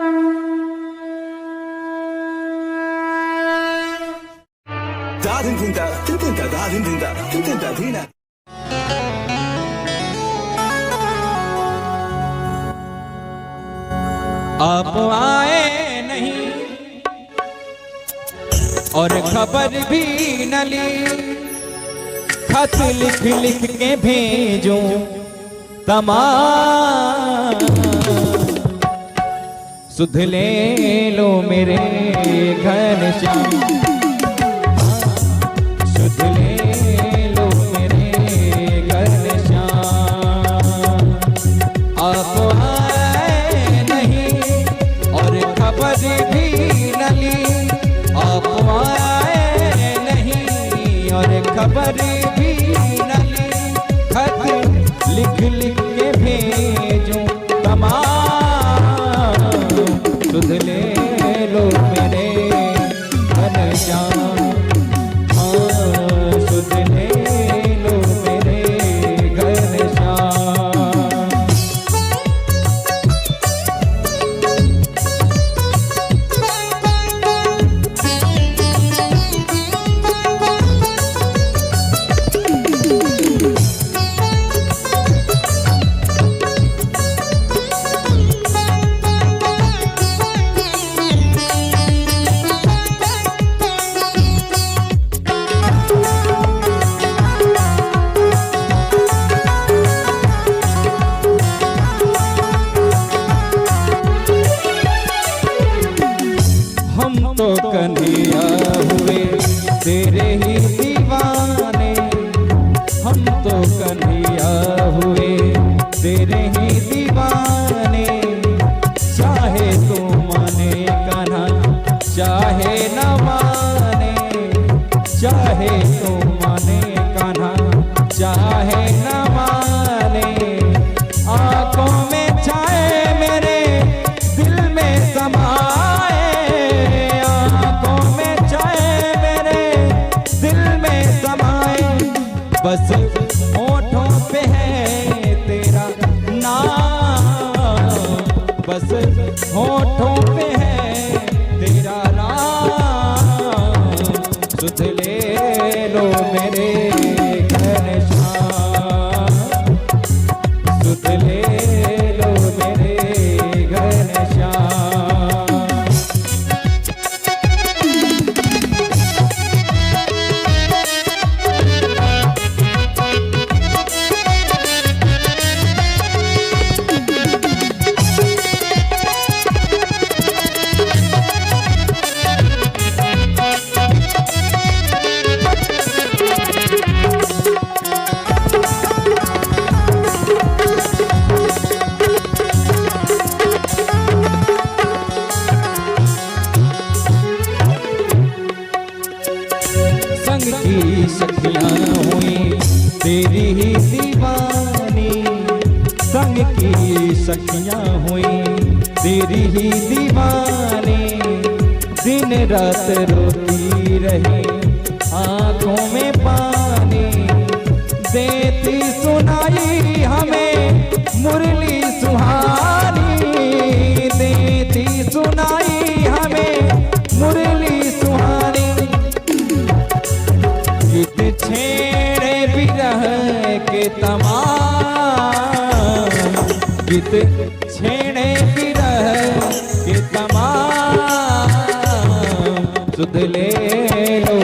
आप आए नहीं और खबर भी न ली, खत लिख लिख के भेजूं तमाम, सुध ले लो मेरे घनश्याम, सुध ले लो मेरे घनश्याम। आप आए नहीं और खबर भी न ली, आप आए नहीं और खबर भी न ली, खत लिख लिख के भेजूं तमाम, सुध ले लो मेरे घनश्याम, हाँ सुध ले लो मेरे घनश्याम। तो कन्हैया हुए तेरे ही दीवाने, हम तो कन्हैया हुए तेरे ही दीवाने, चाहे तू माने कान्हा चाहे न माने, चाहे तू माने कान्हा चाहे न माने, आंखों में छाए मेरे दिल में समाए, बस होठों पे है तेरा नाम, बस होठों पे है तेरा नाम, सुध ले लो मेरे घनश्याम, सुध ले लो मेरे घनश्याम। संग की सखियां हुई तेरी ही दीवानी, संग की सखियां हुई तेरी ही दीवानी, दिन रात रोती रही आंखों में पानी, देती सुनाई हमें मुरली सुहानी, देती सुनाई हमें मुरली सुहानी, गीत छेड़े बिरह के तमाम, गीत छेड़े बिरह के तमाम, सुध ले लो